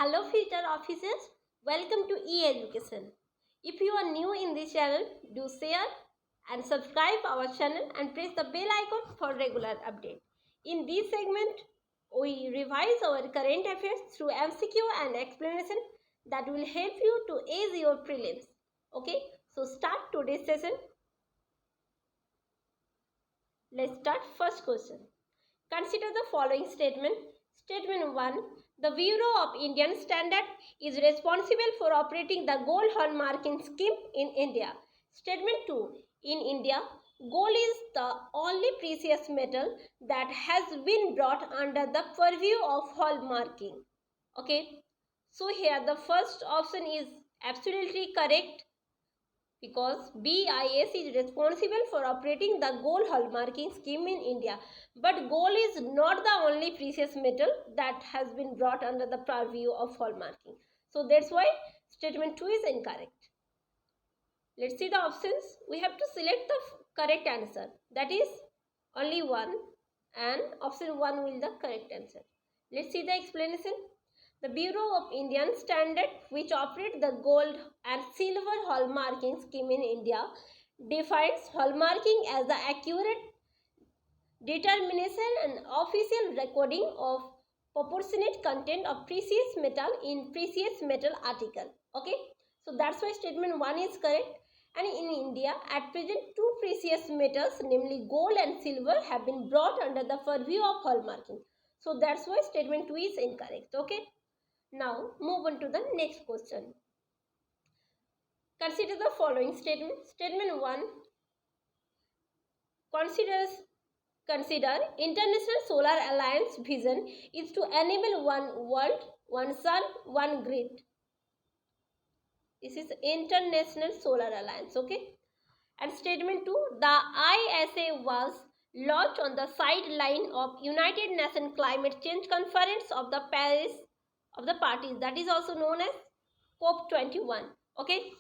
Hello future officers, welcome to e-education. If you are new in this channel, do share and subscribe our channel and press the bell icon for regular update. In this segment, we revise our current affairs through MCQ and explanation that will help you to ace your prelims. Okay, so start today's session. Let's start first question. Consider the following statement. Statement 1. The Bureau of Indian Standard is responsible for operating the gold hallmarking scheme in India. Statement 2. In India, gold is the only precious metal that has been brought under the purview of hallmarking. Okay. So here the first option is absolutely correct, because BIS is responsible for operating the gold hallmarking scheme in India. But gold is not the only precious metal that has been brought under the purview of hallmarking. So that's why statement 2 is incorrect. Let's see the options. We have to select the correct answer. That is only one, and option 1 will the correct answer. Let's see the explanation. The Bureau of Indian Standard, which operates the gold and silver hallmarking scheme in India, defines hallmarking as the accurate determination and official recording of proportionate content of precious metal in precious metal article. Okay, so that's why statement 1 is correct. And in India, at present, two precious metals, namely gold and silver, have been brought under the purview of hallmarking. So that's why statement 2 is incorrect. Okay. Now move on to the next question. Consider the following statement. Statement 1. Consider International Solar Alliance vision is to enable one world, one sun, one grid. This is International Solar Alliance. Okay. And statement 2. The ISA was launched on the sideline of United Nations Climate Change Conference of the Paris of the parties, that is also known as COP21. Okay.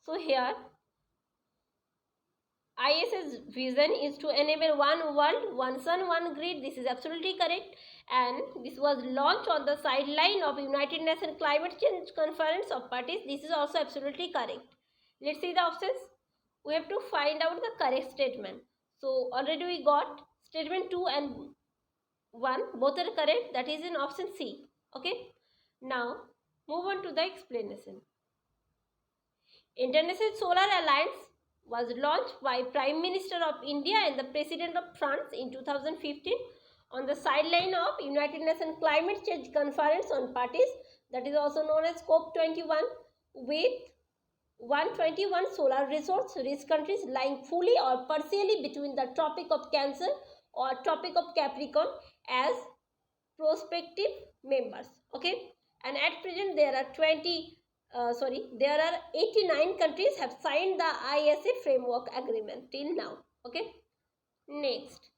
So here IS's vision is to enable one world, one sun, one grid. This is absolutely correct. And this was launched on the sideline of United Nations Climate Change Conference of Parties. This is also absolutely correct. Let's see the options. We have to find out the correct statement. So already we got statement 2 and 1. Both are correct. That is in option C. Okay. Now move on to the explanation. International Solar Alliance was launched by Prime Minister of India and the President of France in 2015 on the sideline of United Nations Climate Change Conference on Parties, that is also known as COP21, with 121 solar resource-rich countries lying fully or partially between the Tropic of Cancer or Tropic of Capricorn as prospective members. Okay, and at present there are 89 countries have signed the ISA framework agreement till now. Okay. Next,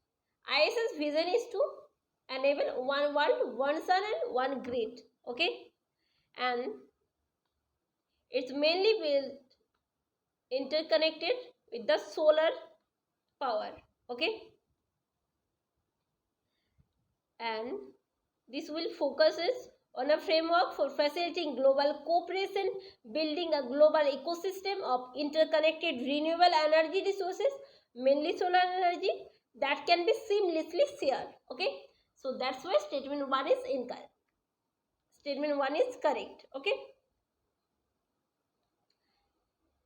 ISA's vision is to enable one world, one sun and one grid. Okay. And it's mainly built interconnected with the solar power. Okay. And this will focuses on a framework for facilitating global cooperation, building a global ecosystem of interconnected renewable energy resources, mainly solar energy, that can be seamlessly shared. Okay, so that's why statement 1 is incorrect. Statement 1 is correct. Okay.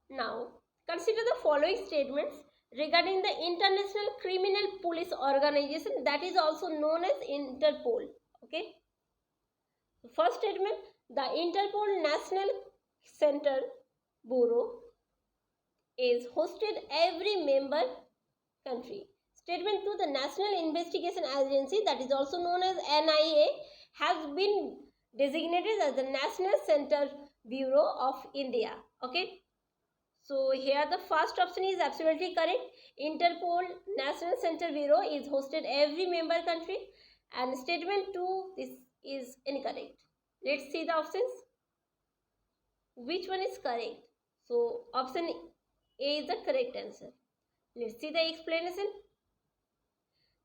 Now consider the following statements regarding the International Criminal Police Organization, that is also known as Interpol. Okay. First statement, the Interpol National Center Bureau is hosted every member country. Statement 2, the National Investigation Agency, that is also known as NIA, has been designated as the National Center Bureau of India. Okay. So here the first option is absolutely correct. Interpol National Center Bureau is hosted every member country, and statement 2, this is incorrect. Let's see the options. Which one is correct? So option A is the correct answer. Let's see the explanation.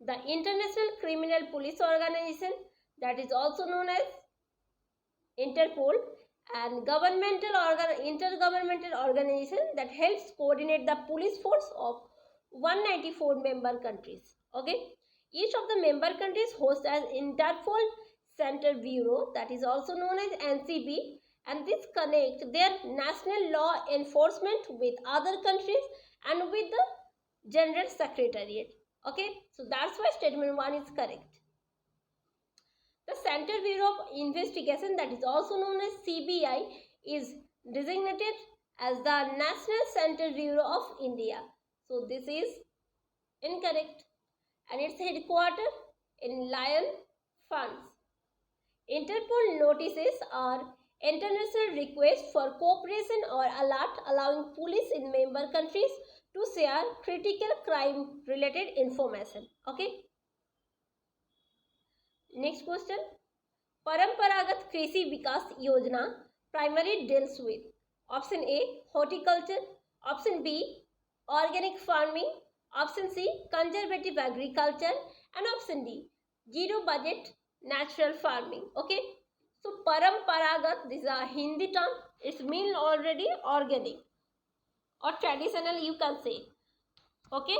The International Criminal Police Organization, that is also known as Interpol, and intergovernmental organization that helps coordinate the police force of 194 member countries. Okay, each of the member countries hosts an Interpol Center Bureau, that is also known as NCB, and this connects their national law enforcement with other countries and with the General Secretariat. Okay, so that's why statement 1 is correct. The Central Bureau of Investigation, that is also known as CBI, is designated as the National Central Bureau of India. So this is incorrect, and its headquarters in Lyon, France. Interpol notices are international requests for cooperation or alert allowing police in member countries to share critical crime related information. Okay. Next question. Paramparagat Krishi Vikas Yojana primarily deals with option A, horticulture, option B, organic farming, option C, conservative agriculture, and option D, zero budget natural farming. Okay, so Paramparagat, this is a Hindi term. It's mean already organic or traditional, you can say. Okay,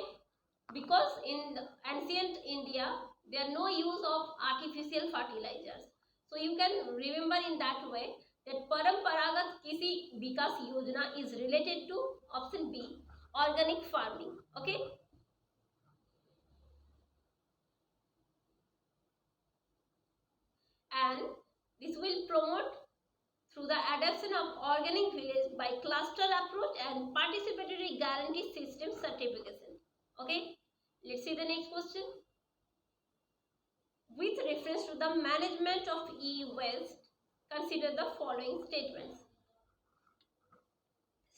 because in the ancient India there are no use of artificial fertilizers. So you can remember in that way that Paramparagat Krishi Vikas Yojana is related to option B, organic farming. Okay. And this will promote through the adoption of organic village by cluster approach and participatory guarantee system certification. Okay. Let's see the next question. With reference to the management of e-waste, consider the following statements.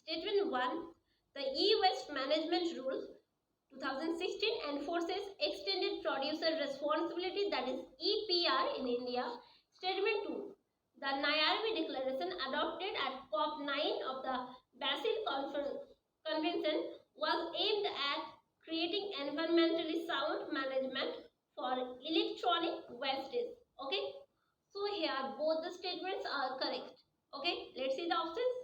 Statement 1. The e-waste management rules 2016 enforces extended producer responsibility, that is EPR in India. Statement 2. The Nairobi Declaration adopted at COP9 of the Basel Convention was aimed at creating environmentally sound management for electronic wastes. Okay, so here both the statements are correct. Okay, let's see the options.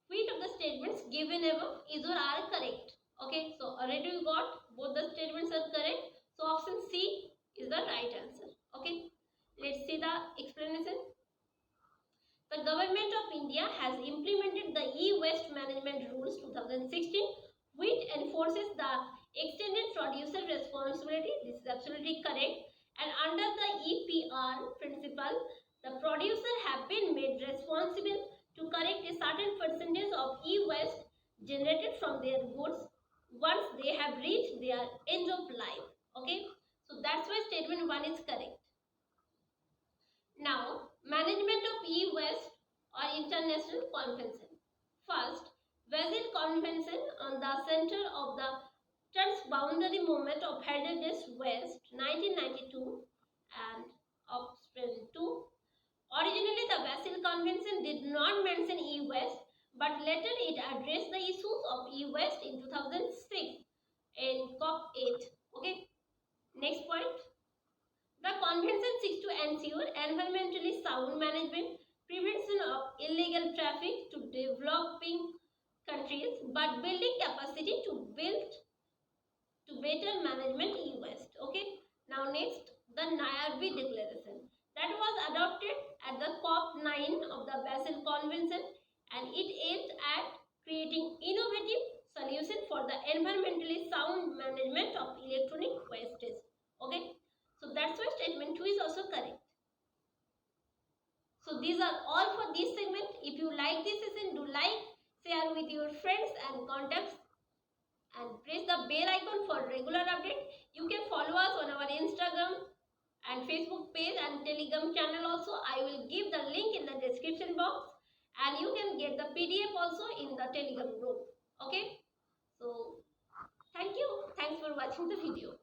Which of the statements given above is or are correct? Okay, so already we got both the statements are correct. So option C is the right answer. Okay, let's see the explanation. The government of India has implemented the e-waste management rules 2016, which enforces the extended producer responsibility. This is absolutely correct. And under the EPR principle, the producer have been made responsible to collect a certain percentage of e-waste generated from their goods once they have reached their end of life. Okay, so that's why statement 1 is correct. Now, management of e-waste or international convention. First, Basel Convention on the Center of the Transboundary Movement of Hazardous Waste 1992 and option 2. Originally, the Basel Convention did not mention e-waste, but later it addressed the issues of e-waste in 2006 in COP8. Okay. Next point. The convention seeks to ensure environmentally sound management, prevention of illegal traffic to developing countries, but building capacity to better management e-waste. Okay. Now next, the Nairobi Declaration that was adopted at the COP9 of the Basel Convention, and it aims at creating innovative solutions for the environmentally sound management of electronic wastes. Okay. So that's why statement 2 is also correct. So these are all for this segment. If you like this session, do like, share with your friends and contacts, and press the bell icon for regular update. You can follow us on our Instagram and Facebook page and Telegram channel also. I will give the link in the description box, and you can get the PDF also in the Telegram group. Okay. So thank you. Thanks for watching the video.